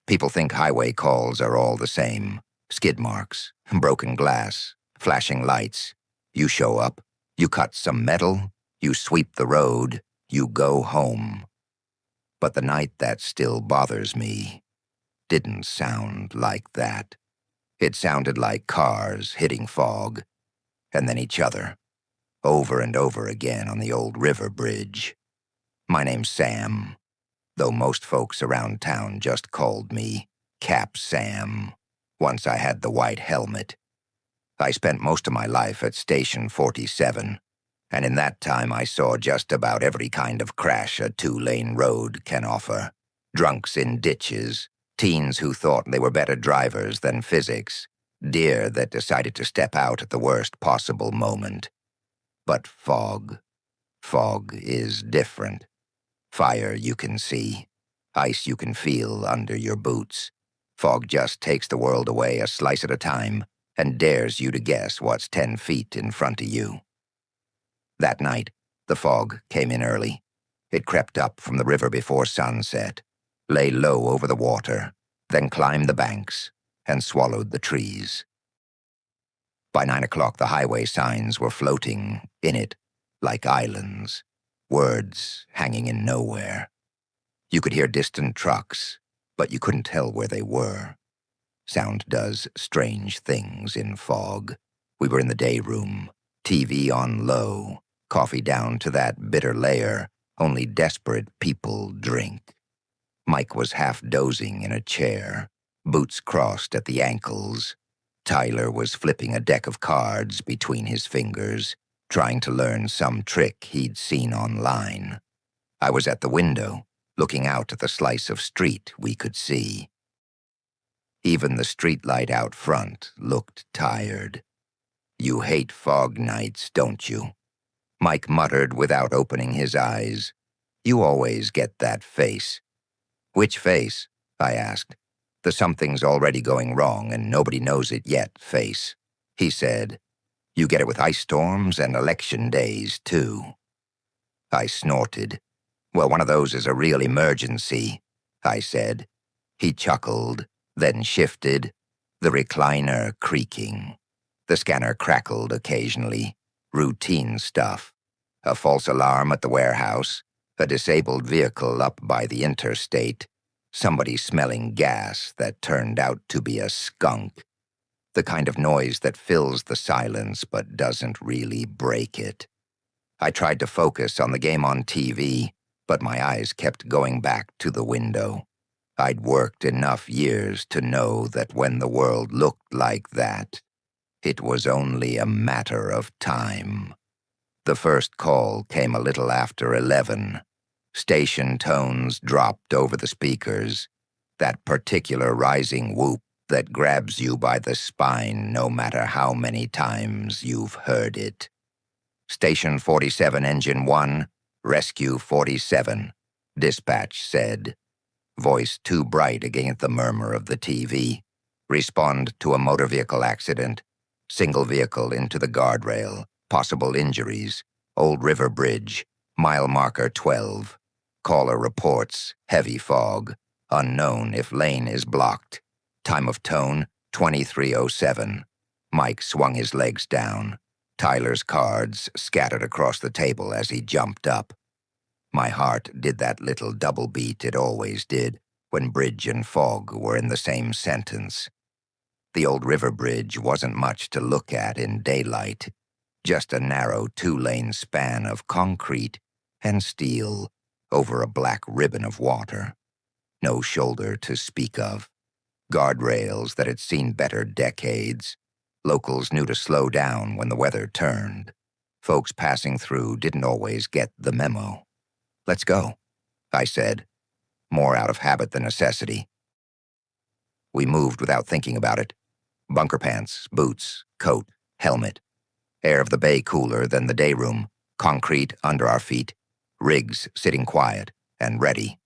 People think highway calls are all the same. Skid marks, broken glass, flashing lights. You show up, you cut some metal, you sweep the road, you go home. But the night that still bothers me didn't sound like that. It sounded like cars hitting fog, and then each other, over and over again on the old river bridge. My name's Sam, though most folks around town just called me Cap Sam. Once I had the white helmet. I spent most of my life at Station 47, and in that time I saw just about every kind of crash a two-lane road can offer. Drunks in ditches, teens who thought they were better drivers than physics, deer that decided to step out at the worst possible moment. But fog is different. Fire you can see, ice you can feel under your boots. Fog just takes the world away a slice at a time and dares you to guess what's 10 feet in front of you. That night, the fog came in early. It crept up from the river before sunset, lay low over the water, then climbed the banks and swallowed the trees. By 9 o'clock, the highway signs were floating in it like islands, words hanging in nowhere. You could hear distant trucks, but you couldn't tell where they were. Sound does strange things in fog. We were in the day room, TV on low, coffee down to that bitter layer only desperate people drink. Mike was half dozing in a chair, boots crossed at the ankles. Tyler was flipping a deck of cards between his fingers, trying to learn some trick he'd seen online. I was at the window, looking out at the slice of street we could see. Even the streetlight out front looked tired. You hate fog nights, don't you? Mike muttered without opening his eyes. You always get that face. Which face? I asked. The something's already going wrong and nobody knows it yet face. He said, you get it with ice storms and election days, too. I snorted. Well, one of those is a real emergency, I said. He chuckled, then shifted, the recliner creaking. The scanner crackled occasionally. Routine stuff. A false alarm at the warehouse, a disabled vehicle up by the interstate, somebody smelling gas that turned out to be a skunk. The kind of noise that fills the silence but doesn't really break it. I tried to focus on the game on TV, but my eyes kept going back to the window. I'd worked enough years to know that when the world looked like that, it was only a matter of time. The first call came a little after 11. Station tones dropped over the speakers, that particular rising whoop that grabs you by the spine no matter how many times you've heard it. Station 47, Engine 1, Rescue 47, dispatch said. Voice too bright against the murmur of the TV. Respond to a motor vehicle accident. Single vehicle into the guardrail. Possible injuries. Old River Bridge. Mile marker 12. Caller reports heavy fog. Unknown if lane is blocked. Time of tone 23:07. Mike swung his legs down. Tyler's cards scattered across the table as he jumped up. My heart did that little double beat it always did when bridge and fog were in the same sentence. The old river bridge wasn't much to look at in daylight, just a narrow two-lane span of concrete and steel over a black ribbon of water. No shoulder to speak of. Guardrails that had seen better decades. Locals knew to slow down when the weather turned. Folks passing through didn't always get the memo. Let's go, I said, more out of habit than necessity. We moved without thinking about it. Bunker pants, boots, coat, helmet. Air of the bay cooler than the day room, concrete under our feet, rigs sitting quiet and ready.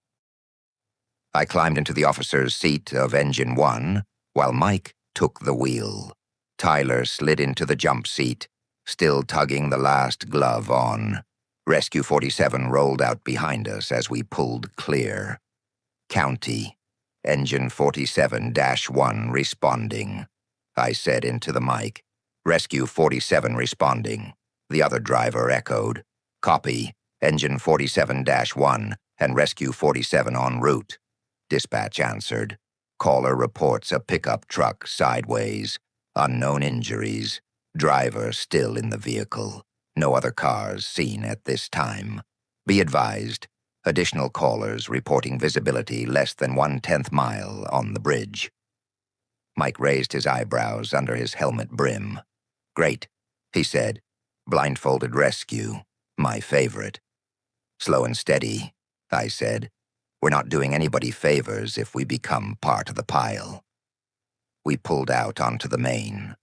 I climbed into the officer's seat of Engine 1 while Mike took the wheel. Tyler slid into the jump seat, still tugging the last glove on. Rescue 47 rolled out behind us as we pulled clear. County. Engine 47-1 responding. I said into the mic. Rescue 47 responding. The other driver echoed. Copy. Engine 47-1 and Rescue 47 en route. Dispatch answered. Caller reports a pickup truck sideways. Unknown injuries. Driver still in the vehicle. No other cars seen at this time. Be advised. Additional callers reporting visibility less than 1/10 mile on the bridge. Mike raised his eyebrows under his helmet brim. Great, he said. Blindfolded rescue. My favorite. Slow and steady, I said. We're not doing anybody favors if we become part of the pile. We pulled out onto the main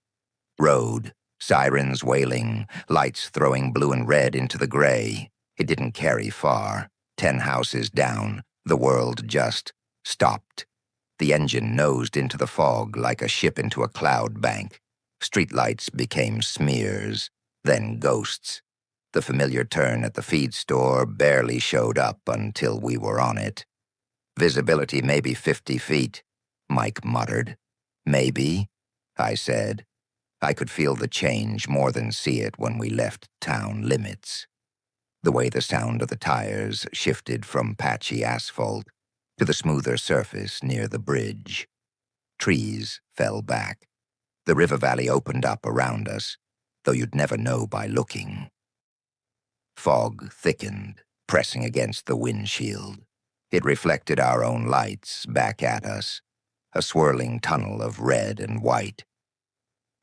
road, sirens wailing, lights throwing blue and red into the gray. It didn't carry far. 10 houses down, the world just stopped. The engine nosed into the fog like a ship into a cloud bank. Streetlights became smears, then ghosts. The familiar turn at the feed store barely showed up until we were on it. Visibility maybe 50 feet, Mike muttered. Maybe, I said. I could feel the change more than see it when we left town limits. The way the sound of the tires shifted from patchy asphalt to the smoother surface near the bridge. Trees fell back. The river valley opened up around us, though you'd never know by looking. Fog thickened, pressing against the windshield. It reflected our own lights back at us, a swirling tunnel of red and white.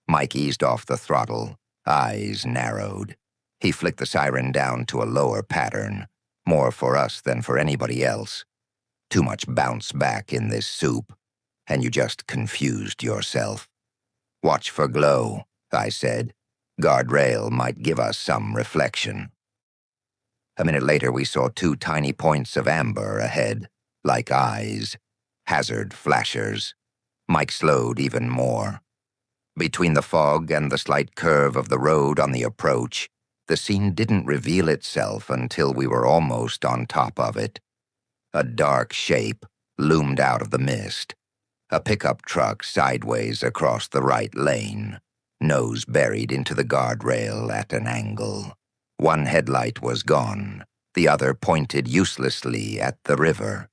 Mike eased off the throttle, eyes narrowed. He flicked the siren down to a lower pattern, more for us than for anybody else. Too much bounce back in this soup, and you just confused yourself. Watch for glow, I said. Guardrail might give us some reflection. A minute later, we saw 2 tiny points of amber ahead, like eyes, hazard flashers. Mike slowed even more. Between the fog and the slight curve of the road on the approach, the scene didn't reveal itself until we were almost on top of it. A dark shape loomed out of the mist. A pickup truck sideways across the right lane, nose buried into the guardrail at an angle. One headlight was gone, the other pointed uselessly at the river.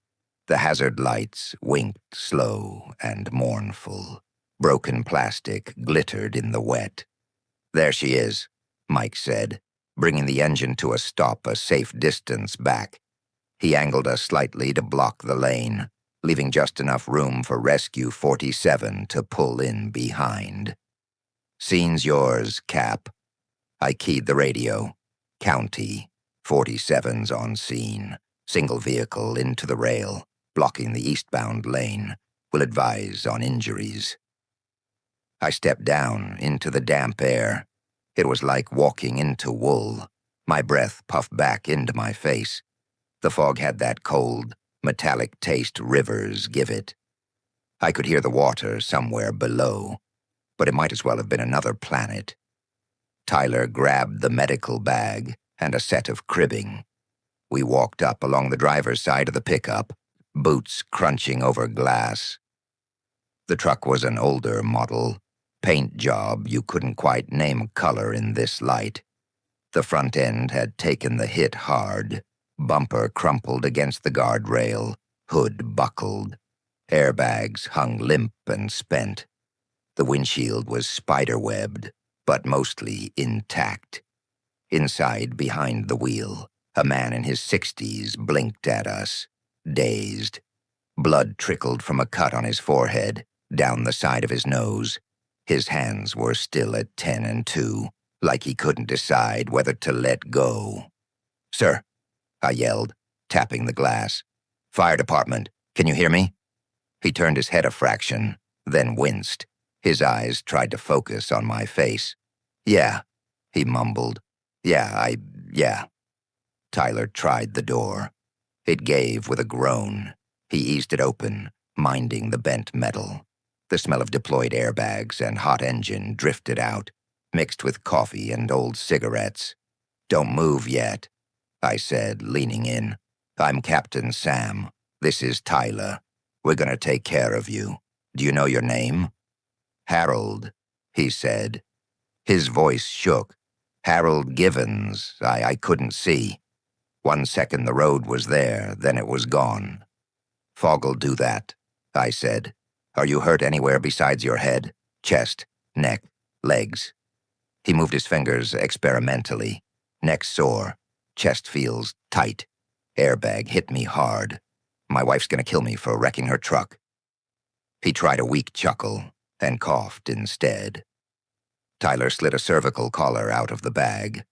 The hazard lights winked slow and mournful. Broken plastic glittered in the wet. There she is, Mike said, bringing the engine to a stop a safe distance back. He angled us slightly to block the lane, leaving just enough room for Rescue 47 to pull in behind. Scene's yours, Cap. I keyed the radio. County. 47's on scene. Single vehicle into the rail, blocking the eastbound lane. Will advise on injuries. I stepped down into the damp air. It was like walking into wool. My breath puffed back into my face. The fog had that cold, metallic taste rivers give it. I could hear the water somewhere below, but it might as well have been another planet. Tyler grabbed the medical bag and a set of cribbing. We walked up along the driver's side of the pickup, boots crunching over glass. The truck was an older model, paint job you couldn't quite name a color in this light. The front end had taken the hit hard, bumper crumpled against the guardrail, hood buckled. Airbags hung limp and spent. The windshield was spiderwebbed, but mostly intact. Inside, behind the wheel, a man in his 60s blinked at us, dazed. Blood trickled from a cut on his forehead, down the side of his nose. His hands were still at 10 and 2, like he couldn't decide whether to let go. "Sir," I yelled, tapping the glass. "Fire department, can you hear me?" He turned his head a fraction, then winced. His eyes tried to focus on my face. "Yeah," he mumbled. Yeah. Tyler tried the door. It gave with a groan. He eased it open, minding the bent metal. The smell of deployed airbags and hot engine drifted out, mixed with coffee and old cigarettes. "Don't move yet," I said, leaning in. "I'm Captain Sam. This is Tyler. We're gonna take care of you. Do you know your name?" "Harold," he said. His voice shook. "Harold Givens. I couldn't see. 1 second the road was there, then it was gone." "Fog'll do that," I said. "Are you hurt anywhere besides your head? Chest, neck, legs?" He moved his fingers experimentally. "Neck sore. Chest feels tight. Airbag hit me hard. My wife's gonna kill me for wrecking her truck." He tried a weak chuckle and coughed instead. Tyler slid a cervical collar out of the bag.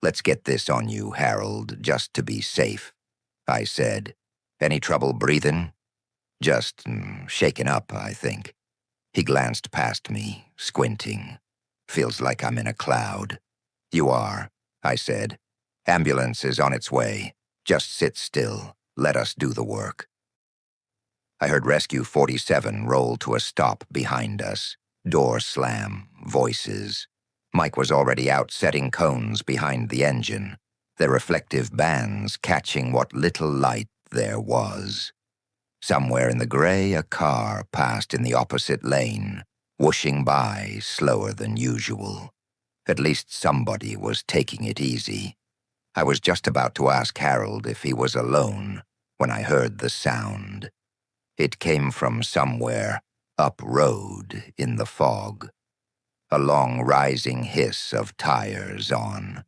"Let's get this on you, Harold, just to be safe," I said. "Any trouble breathing?" "Just shaken up, I think." He glanced past me, squinting. "Feels like I'm in a cloud." "You are," I said. "Ambulance is on its way. Just sit still. Let us do the work." I heard Rescue 47 roll to a stop behind us. Door slam, voices. Mike was already out setting cones behind the engine, their reflective bands catching what little light there was. Somewhere in the gray, a car passed in the opposite lane, whooshing by slower than usual. At least somebody was taking it easy. I was just about to ask Harold if he was alone when I heard the sound. It came from somewhere up road in the fog. A long rising hiss of tires on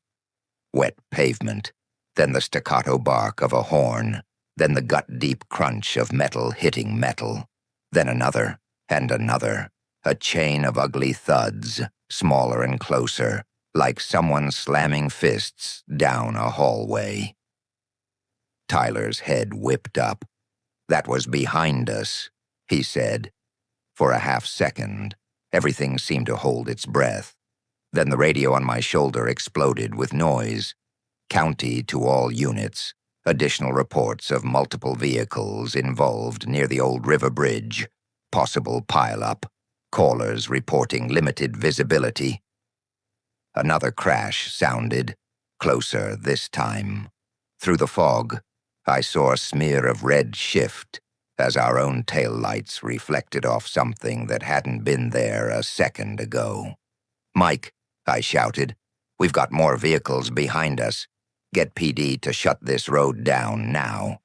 wet pavement, then the staccato bark of a horn, then the gut-deep crunch of metal hitting metal, then another and another, a chain of ugly thuds, smaller and closer, like someone slamming fists down a hallway. Tyler's head whipped up. "That was behind us," he said. For a half-second, everything seemed to hold its breath. Then the radio on my shoulder exploded with noise. "County to all units. Additional reports of multiple vehicles involved near the old river bridge. Possible pileup. Callers reporting limited visibility." Another crash sounded, closer this time. Through the fog, I saw a smear of red shift as our own taillights reflected off something that hadn't been there a second ago. "Mike," I shouted, "we've got more vehicles behind us. Get PD to shut this road down now."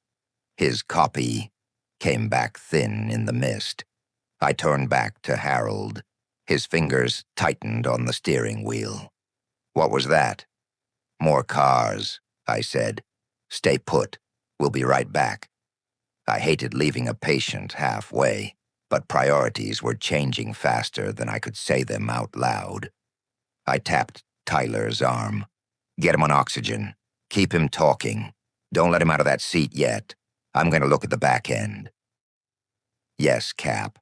His copy came back thin in the mist. I turned back to Harold. His fingers tightened on the steering wheel. "What was that?" "More cars," I said. "Stay put. We'll be right back." I hated leaving a patient halfway, but priorities were changing faster than I could say them out loud. I tapped Tyler's arm. "Get him on oxygen. Keep him talking. Don't let him out of that seat yet. I'm going to look at the back end." "Yes, Cap."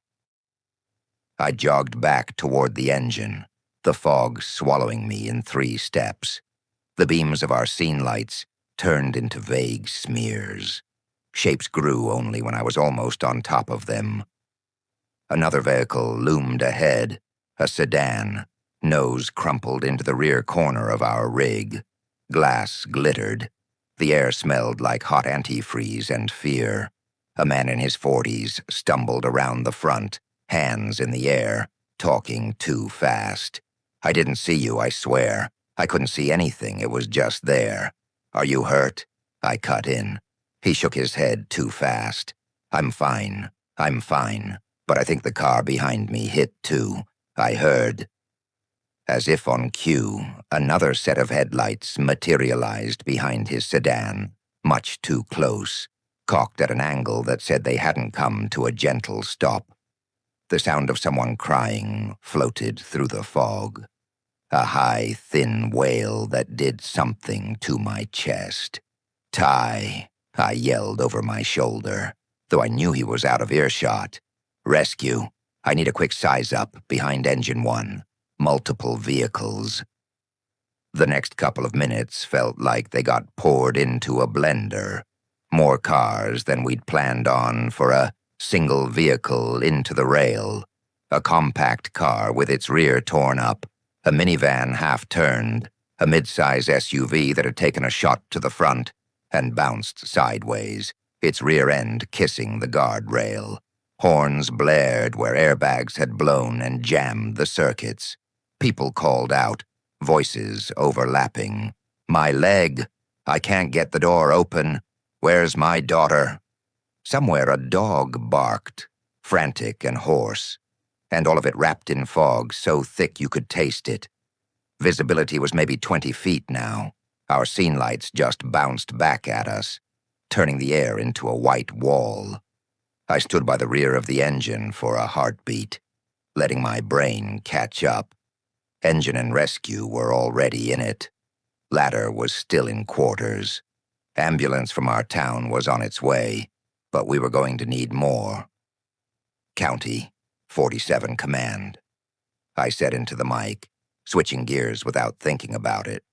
I jogged back toward the engine, the fog swallowing me in 3 steps. The beams of our scene lights turned into vague smears. Shapes grew only when I was almost on top of them. Another vehicle loomed ahead, a sedan, nose crumpled into the rear corner of our rig. Glass glittered. The air smelled like hot antifreeze and fear. A man in his 40s stumbled around the front, hands in the air, talking too fast. "I didn't see you, I swear. I couldn't see anything, it was just there. Are you hurt?" I cut in. He shook his head too fast. I'm fine, but I think the car behind me hit too. I heard." As if on cue, another set of headlights materialized behind his sedan, much too close, cocked at an angle that said they hadn't come to a gentle stop. The sound of someone crying floated through the fog. A high, thin wail that did something to my chest. "Ty," I yelled over my shoulder, though I knew he was out of earshot. "Rescue. I need a quick size-up behind Engine 1. Multiple vehicles." The next couple of minutes felt like they got poured into a blender. More cars than we'd planned on for a single vehicle into the rail. A compact car with its rear torn up, a minivan half-turned, a mid-size SUV that had taken a shot to the front and bounced sideways, its rear end kissing the guardrail, Horns blared where airbags had blown and jammed the circuits. People called out, voices overlapping. "My leg! I can't get the door open. Where's my daughter?" Somewhere a dog barked, frantic and hoarse, and all of it wrapped in fog so thick you could taste it. Visibility was maybe 20 feet now. Our scene lights just bounced back at us, turning the air into a white wall. I stood by the rear of the engine for a heartbeat, letting my brain catch up. Engine and rescue were already in it. Ladder was still in quarters. Ambulance from our town was on its way, but we were going to need more. "County, 47 Command," I said into the mic, switching gears without thinking about it.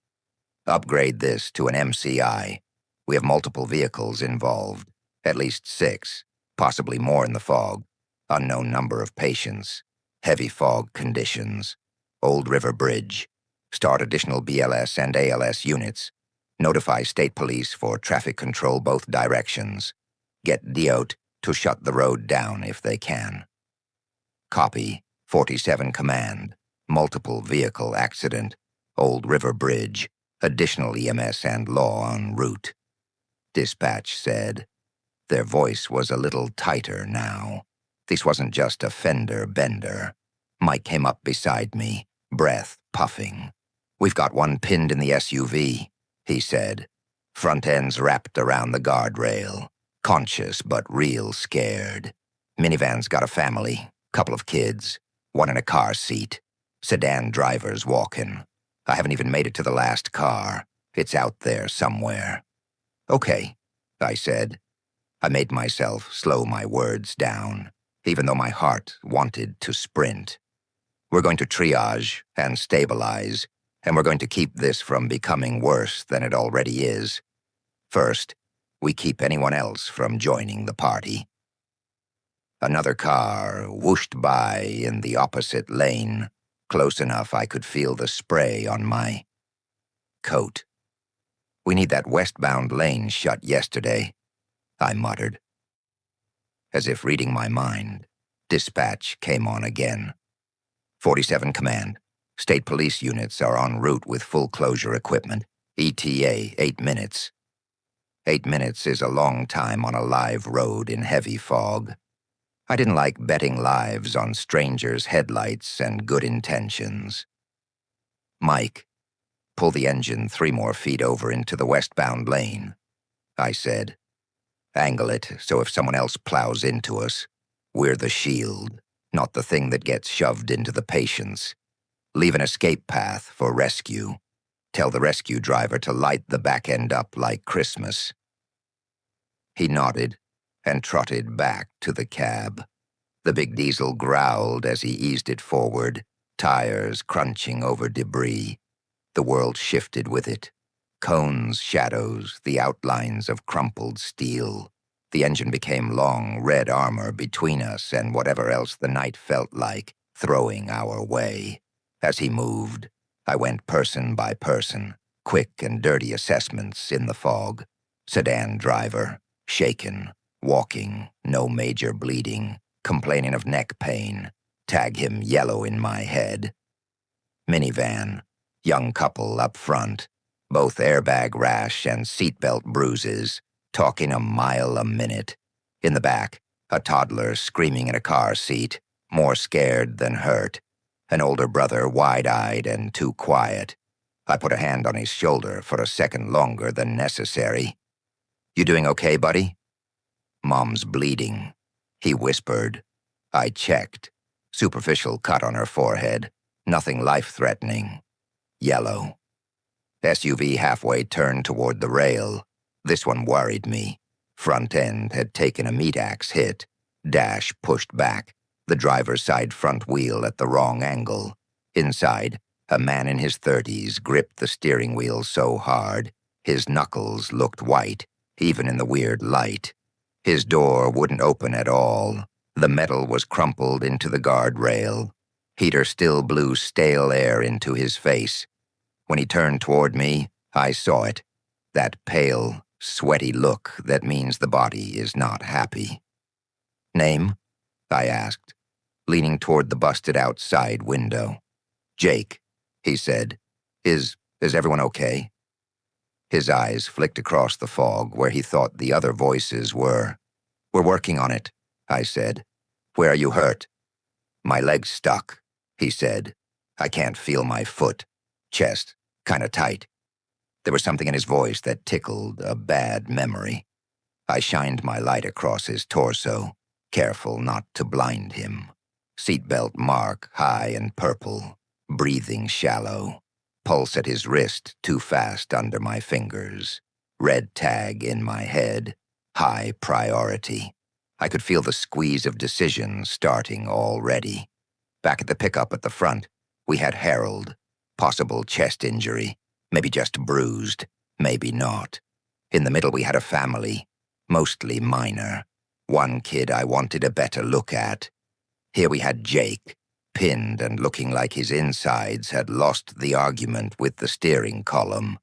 "Upgrade this to an MCI. We have multiple vehicles involved, at least 6, possibly more in the fog. Unknown number of patients. Heavy fog conditions. Old River Bridge. Start additional BLS and ALS units. Notify state police for traffic control both directions. Get DOT to shut the road down if they can." Copy, 47 Command. Multiple vehicle accident. Old River Bridge. Additional EMS and law en route. Dispatch said. Their voice was a little tighter now. This wasn't just a fender bender. Mike came up beside me, breath puffing. "We've got one pinned in the SUV," he said. "Front end's wrapped around the guardrail. Conscious but real scared. Minivan's got a family, couple of kids, one in a car seat. Sedan driver's walking. I haven't even made it to the last car. It's out there somewhere." "Okay," I said. I made myself slow my words down, even though my heart wanted to sprint. "We're going to triage and stabilize, and we're going to keep this from becoming worse than it already is. First, we keep anyone else from joining the party." Another car whooshed by in the opposite lane, close enough I could feel the spray on my coat. "We need that westbound lane shut yesterday," I muttered. As if reading my mind, dispatch came on again. 47 Command. State police units are en route with full closure equipment. ETA 8 minutes. 8 minutes is a long time on a live road in heavy fog. I didn't like betting lives on strangers' headlights and good intentions. "Mike, pull the engine 3 more feet over into the westbound lane," I said. "Angle it so if someone else plows into us, we're the shield, not the thing that gets shoved into the patients. Leave an escape path for rescue. Tell the rescue driver to light the back end up like Christmas." He nodded and trotted back to the cab. The big diesel growled as he eased it forward, tires crunching over debris. The world shifted with it. Cones, shadows, the outlines of crumpled steel. The engine became long red armor between us and whatever else the night felt like throwing our way. As he moved, I went person by person, quick and dirty assessments in the fog. Sedan driver, shaken, walking, no major bleeding, complaining of neck pain. Tag him yellow in my head. Minivan, young couple up front, both airbag rash and seatbelt bruises, talking a mile a minute. In the back, a toddler screaming in a car seat, more scared than hurt. An older brother wide-eyed and too quiet. I put a hand on his shoulder for a second longer than necessary. "You doing okay, buddy?" "Mom's bleeding," he whispered. I checked. Superficial cut on her forehead. Nothing life-threatening. Yellow. SUV halfway turned toward the rail. This one worried me. Front end had taken a meat axe hit. Dash pushed back. The driver's side front wheel at the wrong angle. Inside, a man in his 30s gripped the steering wheel so hard, his knuckles looked white, even in the weird light. His door wouldn't open at all. The metal was crumpled into the guardrail. Heater still blew stale air into his face. When he turned toward me, I saw it. That pale, sweaty look that means the body is not happy. "Name?" I asked, leaning toward the busted-out side window. "Jake," he said, Is everyone okay?" His eyes flicked across the fog where he thought the other voices were. "We're working on it," I said. "Where are you hurt?" "My leg's stuck," he said. "I can't feel my foot. Chest, kinda tight." There was something in his voice that tickled a bad memory. I shined my light across his torso, careful not to blind him. Seatbelt mark high and purple, breathing shallow. Pulse at his wrist too fast under my fingers. Red tag in my head, high priority. I could feel the squeeze of decision starting already. Back at the pickup at the front, we had Harold. Possible chest injury, maybe just bruised, maybe not. In the middle we had a family, mostly minor. One kid I wanted a better look at. Here we had Jake, pinned and looking like his insides had lost the argument with the steering column.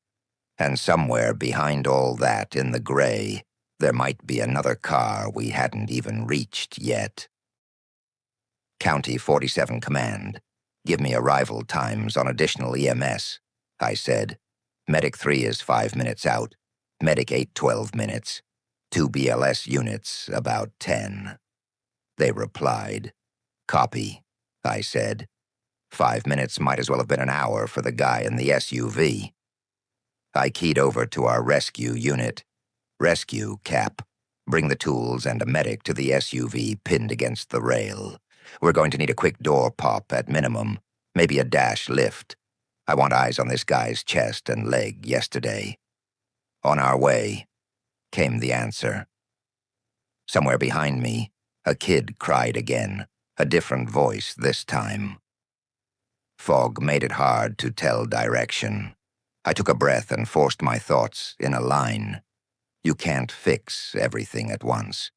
And somewhere behind all that in the gray, there might be another car we hadn't even reached yet. "County 47 Command. Give me arrival times on additional EMS," I said. "Medic 3 is 5 minutes out. Medic 8, 12 minutes. 2 BLS units, about 10. They replied. "Copy," I said. 5 minutes might as well have been an hour for the guy in the SUV. I keyed over to our rescue unit. "Rescue, Cap. Bring the tools and a medic to the SUV pinned against the rail. We're going to need a quick door pop at minimum, maybe a dash lift. I want eyes on this guy's chest and leg yesterday." "On our way," came the answer. Somewhere behind me, a kid cried again, a different voice this time. Fog made it hard to tell direction. I took a breath and forced my thoughts in a line. You can't fix everything at once.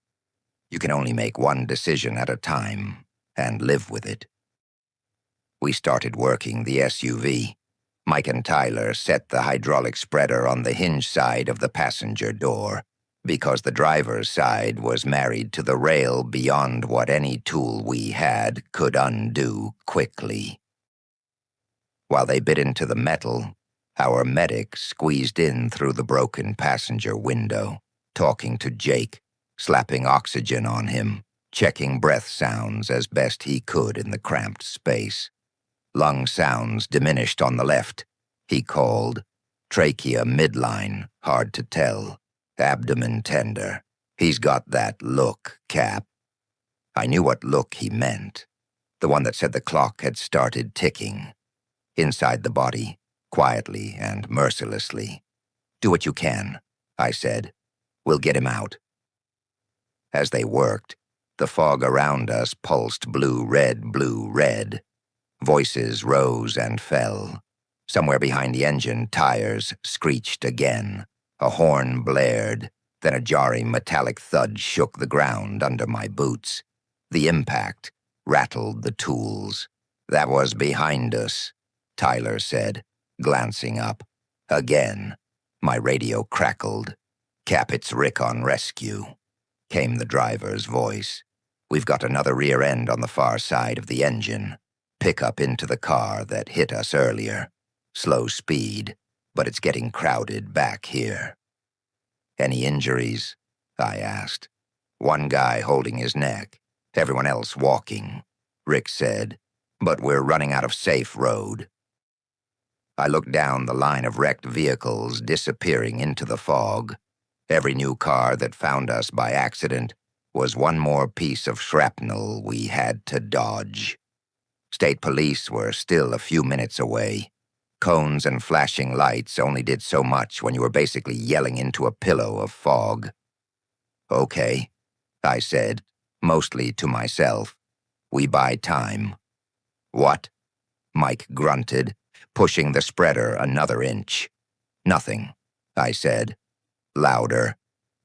You can only make one decision at a time and live with it. We started working the SUV. Mike and Tyler set the hydraulic spreader on the hinge side of the passenger door, because the driver's side was married to the rail beyond what any tool we had could undo quickly. While they bit into the metal, our medic squeezed in through the broken passenger window, talking to Jake, slapping oxygen on him, checking breath sounds as best he could in the cramped space. Lung sounds diminished on the left, he called. Trachea midline, hard to tell. Abdomen tender. He's got that look, Cap. I knew what look he meant. The one that said the clock had started ticking. Inside the body, quietly and mercilessly. "Do what you can," I said. "We'll get him out." As they worked, the fog around us pulsed blue-red, blue-red. Voices rose and fell. Somewhere behind the engine, tires screeched again. A horn blared, then a jarring metallic thud shook the ground under my boots. The impact rattled the tools. "That was behind us," Tyler said, glancing up. "Again." My radio crackled. "Cap, it's Rick on rescue," came the driver's voice. "We've got another rear end on the far side of the engine. Pick up into the car that hit us earlier. Slow speed, but it's getting crowded back here." "Any injuries?" I asked. "One guy holding his neck, everyone else walking," Rick said. "But we're running out of safe road." I looked down the line of wrecked vehicles disappearing into the fog. Every new car that found us by accident was one more piece of shrapnel we had to dodge. State police were still a few minutes away. Cones and flashing lights only did so much when you were basically yelling into a pillow of fog. "Okay," I said, mostly to myself. "We buy time." "What?" Mike grunted, pushing the spreader another inch. "Nothing," I said. Louder.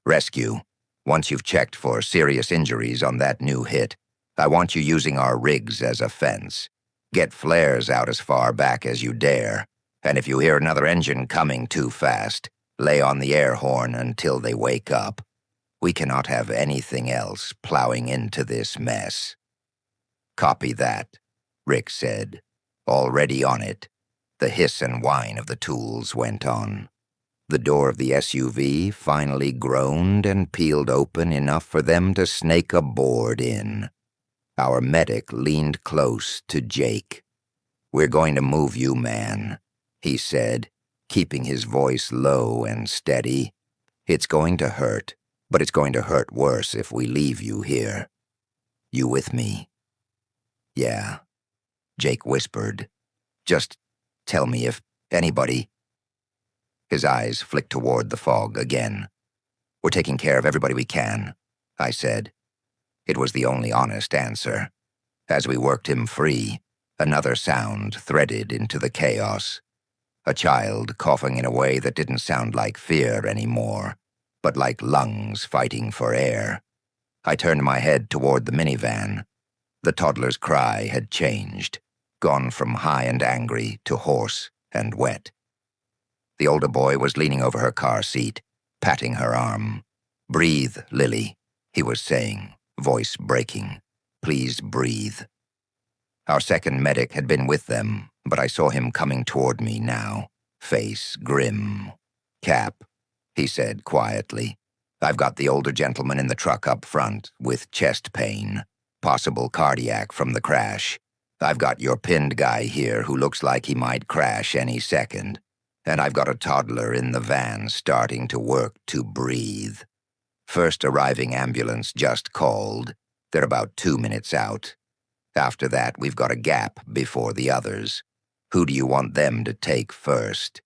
"Rescue. Once you've checked for serious injuries on that new hit, I want you using our rigs as a fence. Get flares out as far back as you dare, and if you hear another engine coming too fast, lay on the air horn until they wake up. We cannot have anything else plowing into this mess. Copy that, Rick said. Already on it. The hiss and whine of the tools went on. The door of the SUV finally groaned and peeled open enough for them to snake a board in. Our medic leaned close to Jake. "We're going to move you, man," he said, keeping his voice low and steady. "It's going to hurt, but it's going to hurt worse if we leave you here. You with me?" "Yeah," Jake whispered. "Just tell me if anybody—" His eyes flicked toward the fog again. "We're taking care of everybody we can," I said. It was the only honest answer. As we worked him free, another sound threaded into the chaos. A child coughing in a way that didn't sound like fear anymore, but like lungs fighting for air. I turned my head toward the minivan. The toddler's cry had changed, gone from high and angry to hoarse and wet. The older boy was leaning over her car seat, patting her arm. "Breathe, Lily," he was saying, voice breaking. "Please breathe." Our second medic had been with them, but I saw him coming toward me now, face grim. "Cap," he said quietly. "I've got the older gentleman in the truck up front with chest pain, possible cardiac from the crash. I've got your pinned guy here who looks like he might crash any second. And I've got a toddler in the van starting to work to breathe. First arriving ambulance just called. They're about 2 minutes out. After that, we've got a gap before the others. Who do you want them to take first?"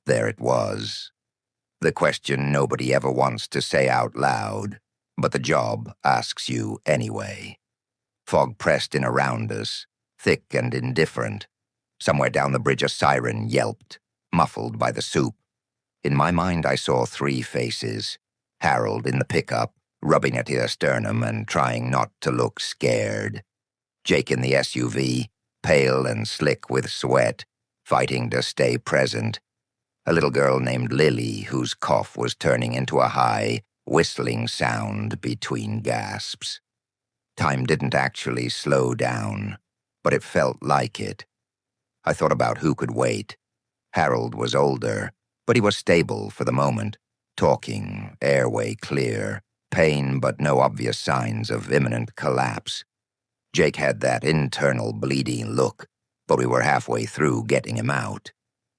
There it was. The question nobody ever wants to say out loud, but the job asks you anyway. Fog pressed in around us, thick and indifferent. Somewhere down the bridge a siren yelped, muffled by the soup. In my mind I saw 3 faces. Harold in the pickup, rubbing at his sternum and trying not to look scared. Jake in the SUV, pale and slick with sweat, fighting to stay present. A little girl named Lily whose cough was turning into a high, whistling sound between gasps. Time didn't actually slow down, but it felt like it. I thought about who could wait. Harold was older, but he was stable for the moment, talking, airway clear, pain but no obvious signs of imminent collapse. Jake had that internal bleeding look, but we were halfway through getting him out.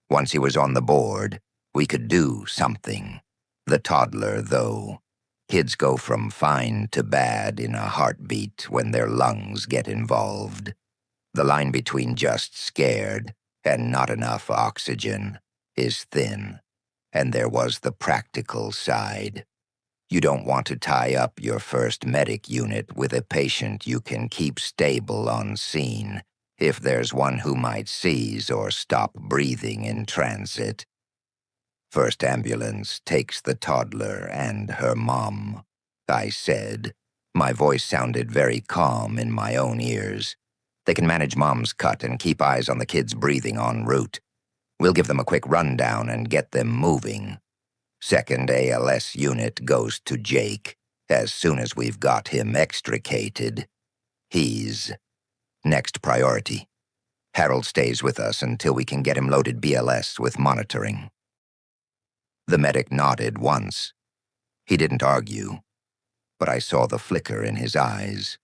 Once he was on the board, we could do something. The toddler, though. Kids go from fine to bad in a heartbeat when their lungs get involved. The line between just scared and not enough oxygen is thin, and there was the practical side. You don't want to tie up your first medic unit with a patient you can keep stable on scene if there's one who might seize or stop breathing in transit. "First ambulance takes the toddler and her mom," I said. My voice sounded very calm in my own ears. "They can manage mom's cut and keep eyes on the kids breathing en route. We'll give them a quick rundown and get them moving. Second ALS unit goes to Jake as soon as we've got him extricated. He's next priority. Harold stays with us until we can get him loaded BLS with monitoring." The medic nodded once. He didn't argue, but I saw the flicker in his eyes.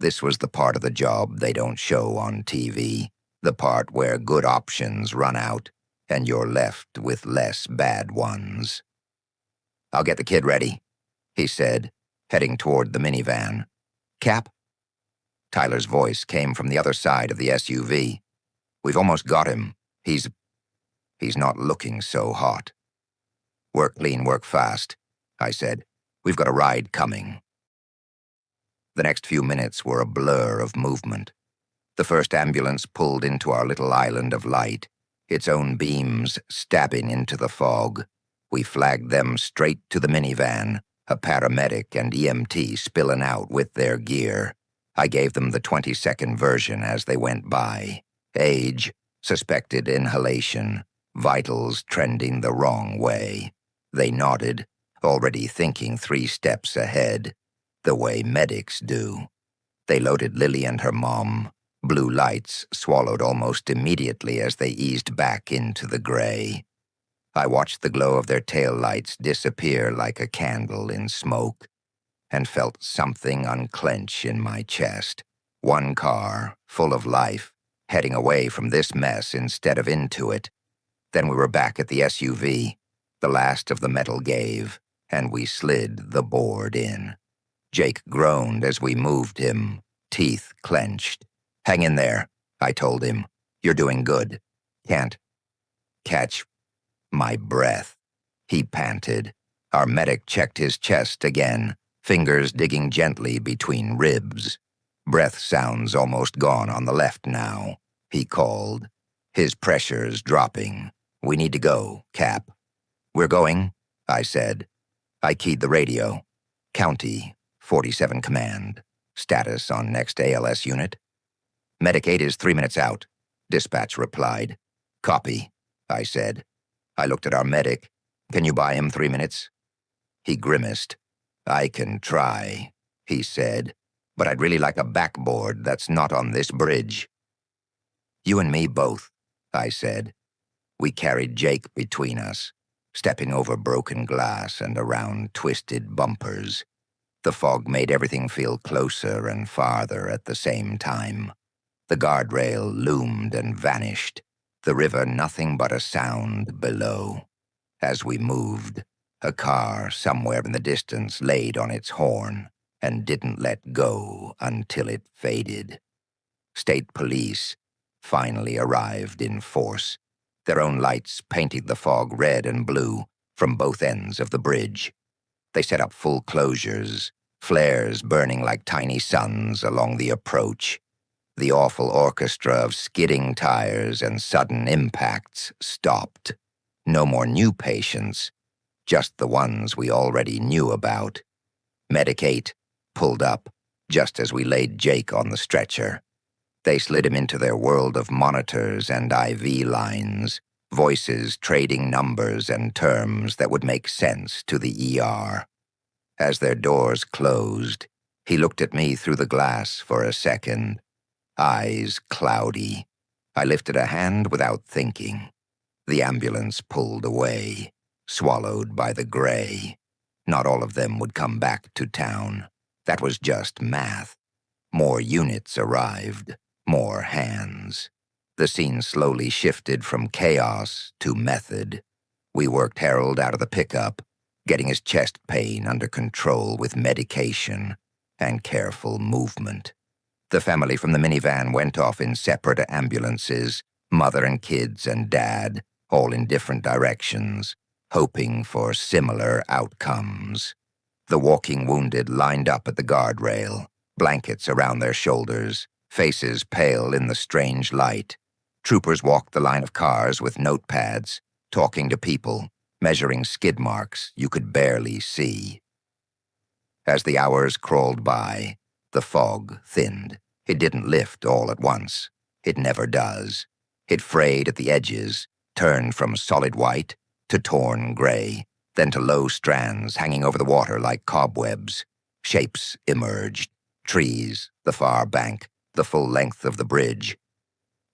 This was the part of the job they don't show on TV, the part where good options run out and you're left with less bad ones. "I'll get the kid ready," he said, heading toward the minivan. "Cap?" Tyler's voice came from the other side of the SUV. "We've almost got him. He's not looking so hot." "Work clean, work fast," I said. "We've got a ride coming." The next few minutes were a blur of movement. The first ambulance pulled into our little island of light, its own beams stabbing into the fog. We flagged them straight to the minivan, a paramedic and EMT spilling out with their gear. I gave them the 20-second version as they went by. Age, suspected inhalation, vitals trending the wrong way. They nodded. already thinking 3 steps ahead, the way medics do. They loaded Lily and her mom. Blue lights swallowed almost immediately as they eased back into the gray. I watched the glow of their tail lights disappear like a candle in smoke, and felt something unclench in my chest. One car, full of life, heading away from this mess instead of into it. Then we were back at the SUV. The last of the metal gave, and we slid the board in. Jake groaned as we moved him, teeth clenched. "Hang in there," I told him. "You're doing good. Can't catch my breath," he panted. Our medic checked his chest again, fingers digging gently between ribs. "Breath sounds almost gone on the left now," he called. His pressure's dropping. "We need to go, Cap." "We're going," I said. I keyed the radio. "County, 47 Command. Status on next ALS unit." "Medic 8 is 3 minutes out," dispatch replied. "Copy," I said. I looked at our medic. "Can you buy him 3 minutes?" He grimaced. "I can try," he said, "but I'd really like a backboard that's not on this bridge." "You and me both," I said. We carried Jake between us, stepping over broken glass and around twisted bumpers. The fog made everything feel closer and farther at the same time. The guardrail loomed and vanished, the river nothing but a sound below. As we moved, a car somewhere in the distance laid on its horn and didn't let go until it faded. State police finally arrived in force. Their own lights painted the fog red and blue from both ends of the bridge. They set up full closures, flares burning like tiny suns along the approach. The awful orchestra of skidding tires and sudden impacts stopped. No more new patients, just the ones we already knew about. Medic 8 pulled up just as we laid Jake on the stretcher. They slid him into their world of monitors and IV lines, voices trading numbers and terms that would make sense to the ER. As their doors closed, he looked at me through the glass for a second, eyes cloudy. I lifted a hand without thinking. The ambulance pulled away, swallowed by the gray. Not all of them would come back to town. That was just math. More units arrived, more hands. The scene slowly shifted from chaos to method. We worked Harold out of the pickup, getting his chest pain under control with medication and careful movement. The family from the minivan went off in separate ambulances, mother and kids and dad, all in different directions, hoping for similar outcomes. The walking wounded lined up at the guardrail, blankets around their shoulders, faces pale in the strange light. Troopers walked the line of cars with notepads, talking to people, measuring skid marks you could barely see. As the hours crawled by, the fog thinned. It didn't lift all at once. It never does. It frayed at the edges, turned from solid white to torn gray, then to low strands hanging over the water like cobwebs. Shapes emerged. Trees, the far bank, the full length of the bridge.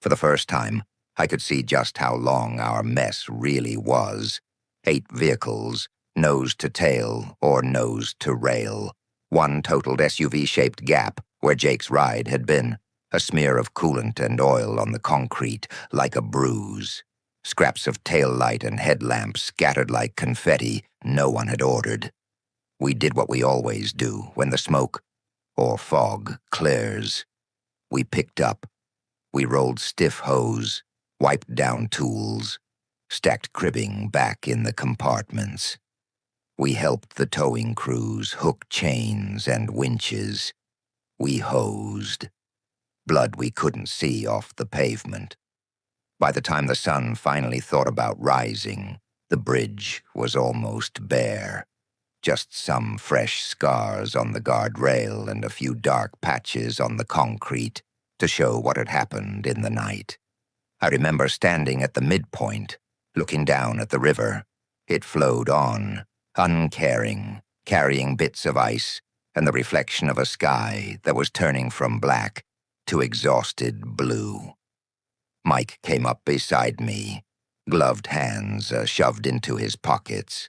For the first time, I could see just how long our mess really was. 8 vehicles, nose to tail or nose to rail. One totaled SUV-shaped gap where Jake's ride had been. A smear of coolant and oil on the concrete like a bruise. Scraps of tail light and headlamps scattered like confetti no one had ordered. We did what we always do when the smoke or fog clears. We picked up. We rolled stiff hose, wiped down tools, stacked cribbing back in the compartments. We helped the towing crews hook chains and winches. We hosed. Blood we couldn't see off the pavement. By the time the sun finally thought about rising, the bridge was almost bare. Just some fresh scars on the guardrail and a few dark patches on the concrete to show what had happened in the night. I remember standing at the midpoint, looking down at the river. It flowed on, uncaring, carrying bits of ice and the reflection of a sky that was turning from black to exhausted blue. Mike came up beside me, gloved hands shoved into his pockets.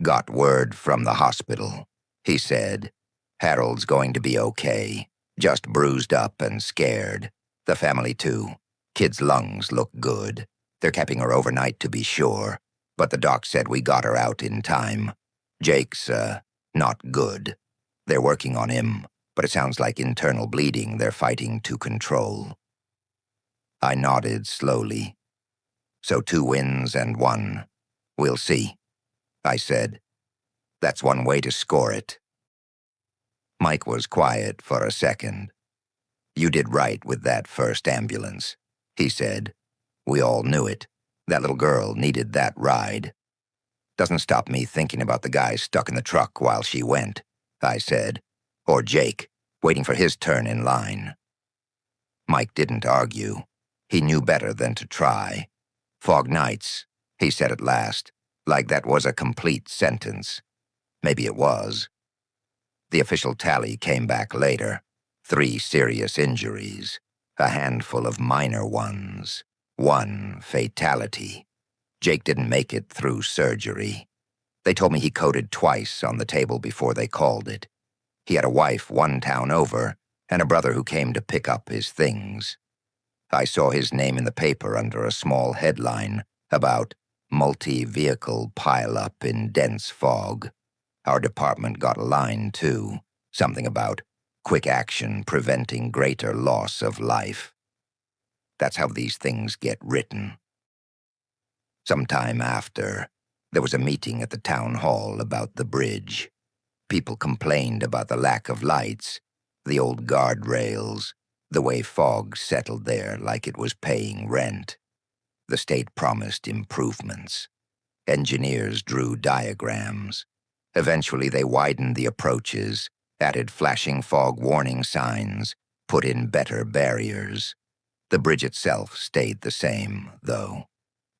Got word from the hospital. He said, "Harold's going to be okay, just bruised up and scared. The family too. Kid's lungs look good. They're keeping her overnight to be sure, but the doc said we got her out in time. Jake's, not good. They're working on him, but it sounds like internal bleeding they're fighting to control." I nodded slowly. "So 2 wins and 1. We'll see," I said. "That's one way to score it." Mike was quiet for a second. "You did right with that first ambulance," he said. "We all knew it. That little girl needed that ride." "Doesn't stop me thinking about the guy stuck in the truck while she went," I said. "Or Jake, waiting for his turn in line." Mike didn't argue. He knew better than to try. "Fog nights," he said at last, like that was a complete sentence. Maybe it was. The official tally came back later. 3 serious injuries, a handful of minor ones, 1 fatality. Jake didn't make it through surgery. They told me he coded twice on the table before they called it. He had a wife 1 town over and a brother who came to pick up his things. I saw his name in the paper under a small headline about multi-vehicle pileup in dense fog. Our department got a line, too, something about quick action preventing greater loss of life. That's how these things get written. Sometime after, there was a meeting at the town hall about the bridge. People complained about the lack of lights, the old guardrails, the way fog settled there like it was paying rent. The state promised improvements. Engineers drew diagrams. Eventually they widened the approaches, added flashing fog warning signs, put in better barriers. The bridge itself stayed the same, though.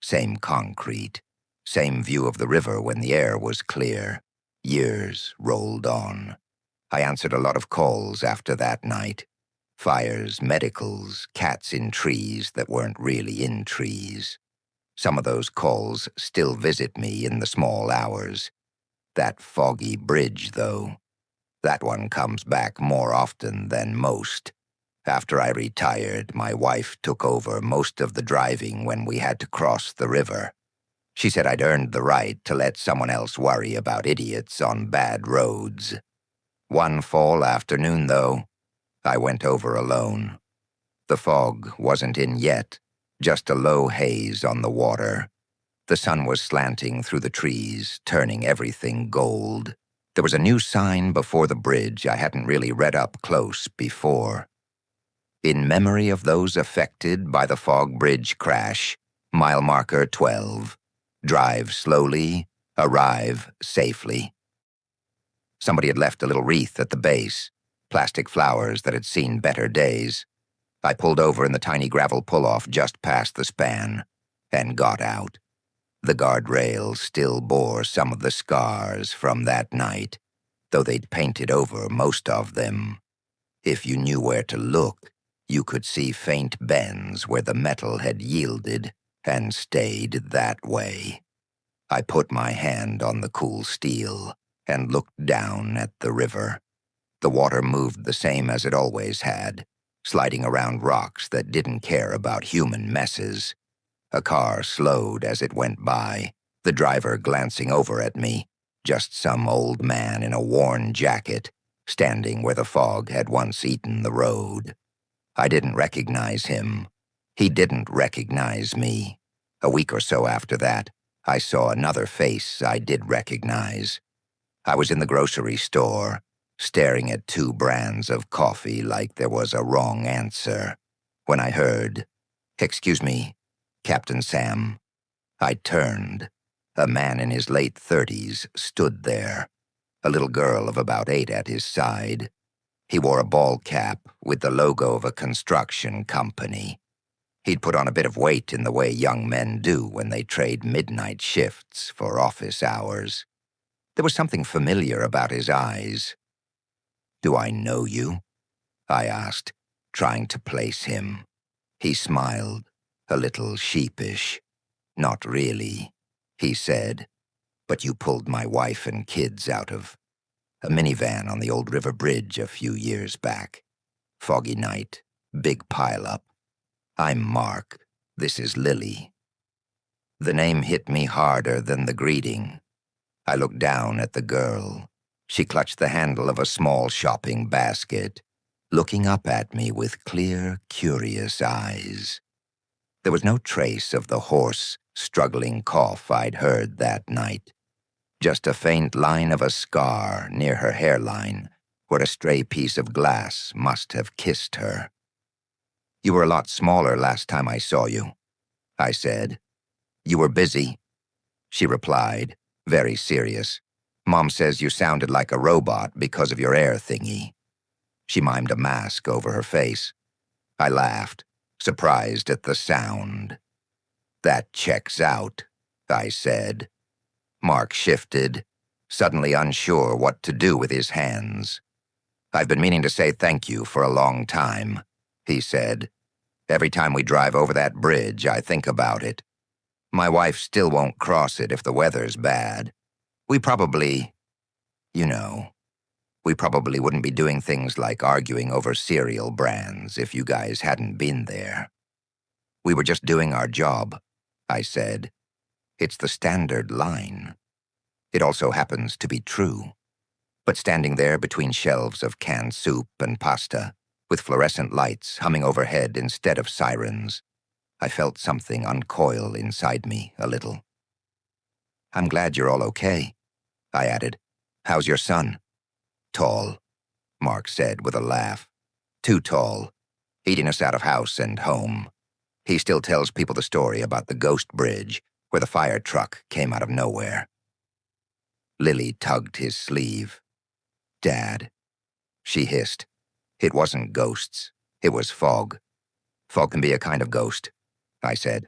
Same concrete, same view of the river when the air was clear. Years rolled on. I answered a lot of calls after that night. Fires, medicals, cats in trees that weren't really in trees. Some of those calls still visit me in the small hours. That foggy bridge, though, that one comes back more often than most. After I retired, my wife took over most of the driving when we had to cross the river. She said I'd earned the right to let someone else worry about idiots on bad roads. One fall afternoon, though, I went over alone. The fog wasn't in yet, just a low haze on the water. The sun was slanting through the trees, turning everything gold. There was a new sign before the bridge I hadn't really read up close before. In memory of those affected by the fog bridge crash, mile marker 12. Drive slowly, arrive safely. Somebody had left a little wreath at the base, plastic flowers that had seen better days. I pulled over in the tiny gravel pull-off just past the span and got out. The guardrail still bore some of the scars from that night, though they'd painted over most of them. If you knew where to look, you could see faint bends where the metal had yielded and stayed that way. I put my hand on the cool steel and looked down at the river. The water moved the same as it always had, sliding around rocks that didn't care about human messes. A car slowed as it went by, the driver glancing over at me, just some old man in a worn jacket, standing where the fog had once eaten the road. I didn't recognize him. He didn't recognize me. A week or so after that, I saw another face I did recognize. I was in the grocery store, staring at 2 brands of coffee like there was a wrong answer, when I heard, "Excuse me, Captain Sam." I turned. A man in his late 30s stood there, a little girl of about 8 at his side. He wore a ball cap with the logo of a construction company. He'd put on a bit of weight in the way young men do when they trade midnight shifts for office hours. There was something familiar about his eyes. "Do I know you?" I asked, trying to place him. He smiled, a little sheepish. "Not really," he said, "but you pulled my wife and kids out of a minivan on the old river bridge a few years back. Foggy night, big pileup. I'm Mark. This is Lily." The name hit me harder than the greeting. I looked down at the girl. She clutched the handle of a small shopping basket, looking up at me with clear, curious eyes. There was no trace of the hoarse, struggling cough I'd heard that night. Just a faint line of a scar near her hairline, where a stray piece of glass must have kissed her. "You were a lot smaller last time I saw you," I said. "You were busy," she replied, very serious. "Mom says you sounded like a robot because of your air thingy." She mimed a mask over her face. I laughed, surprised at the sound. "That checks out," I said. Mark shifted, suddenly unsure what to do with his hands. "I've been meaning to say thank you for a long time," he said. "Every time we drive over that bridge, I think about it. My wife still won't cross it if the weather's bad. We probably, you know, we probably wouldn't be doing things like arguing over cereal brands if you guys hadn't been there." "We were just doing our job," I said. It's the standard line. It also happens to be true. But standing there between shelves of canned soup and pasta, with fluorescent lights humming overhead instead of sirens, I felt something uncoil inside me a little. "I'm glad you're all okay," I added. "How's your son?" "Tall," Mark said with a laugh. "Too tall, eating us out of house and home. He still tells people the story about the ghost bridge where the fire truck came out of nowhere." Lily tugged his sleeve. "Dad," she hissed. "It wasn't ghosts. It was fog. Fog can be a kind of ghost," I said.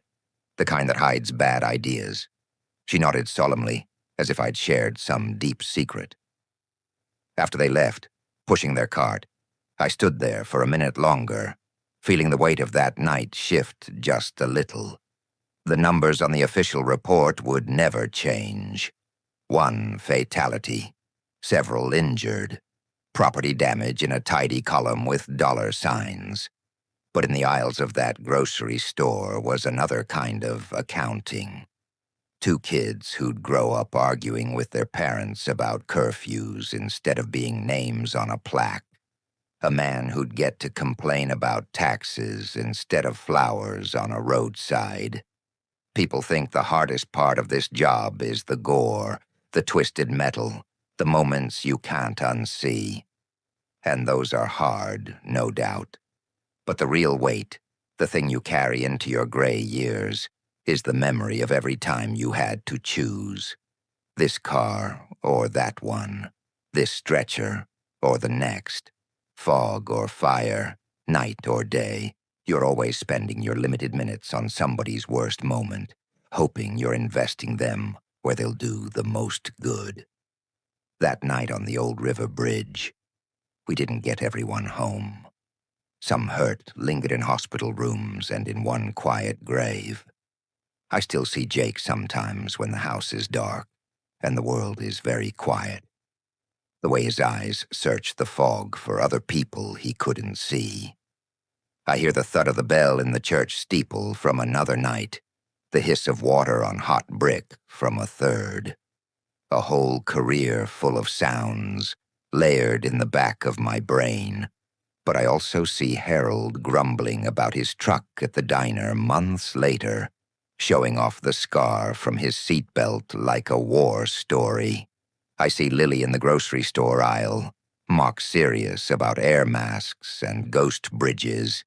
"The kind that hides bad ideas." She nodded solemnly, as if I'd shared some deep secret. After they left, pushing their cart, I stood there for a minute longer, feeling the weight of that night shift just a little. The numbers on the official report would never change. 1 fatality, several injured, property damage in a tidy column with dollar signs. But in the aisles of that grocery store was another kind of accounting. 2 kids who'd grow up arguing with their parents about curfews instead of being names on a plaque. A man who'd get to complain about taxes instead of flowers on a roadside. People think the hardest part of this job is the gore, the twisted metal, the moments you can't unsee. And those are hard, no doubt. But the real weight, the thing you carry into your gray years, is the memory of every time you had to choose. This car or that one, this stretcher or the next, fog or fire, night or day. You're always spending your limited minutes on somebody's worst moment, hoping you're investing them where they'll do the most good. That night on the old river bridge, we didn't get everyone home. Some hurt lingered in hospital rooms and in one quiet grave. I still see Jake sometimes when the house is dark and the world is very quiet. The way his eyes search the fog for other people he couldn't see. I hear the thud of the bell in the church steeple from another night, the hiss of water on hot brick from a third. A whole career full of sounds, layered in the back of my brain. But I also see Harold grumbling about his truck at the diner months later, showing off the scar from his seatbelt like a war story. I see Lily in the grocery store aisle, mock serious about air masks and ghost bridges.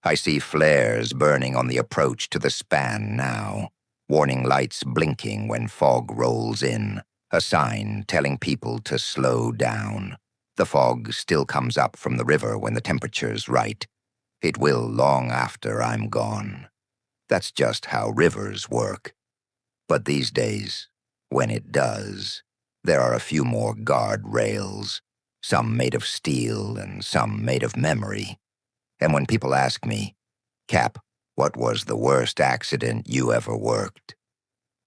I see flares burning on the approach to the span now, warning lights blinking when fog rolls in, a sign telling people to slow down. The fog still comes up from the river when the temperature's right. It will long after I'm gone. That's just how rivers work. But these days, when it does, There are a few more guard rails, some made of steel and some made of memory. And when people ask me, Cap, what was the worst accident you ever worked?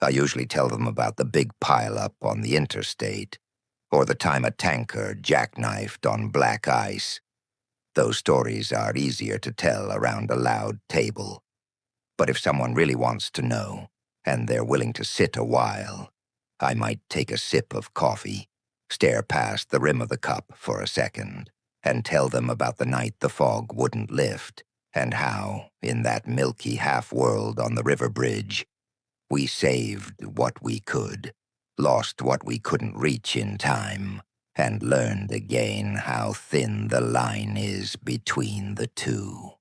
I usually tell them about the big pileup on the interstate, or the time a tanker jackknifed on black ice. Those stories are easier to tell around a loud table. But if someone really wants to know, and they're willing to sit a while, I might take a sip of coffee, stare past the rim of the cup for a second, and tell them about the night the fog wouldn't lift, and how, in that milky half-world on the river bridge, we saved what we could, lost what we couldn't reach in time, and learned again how thin the line is between the two.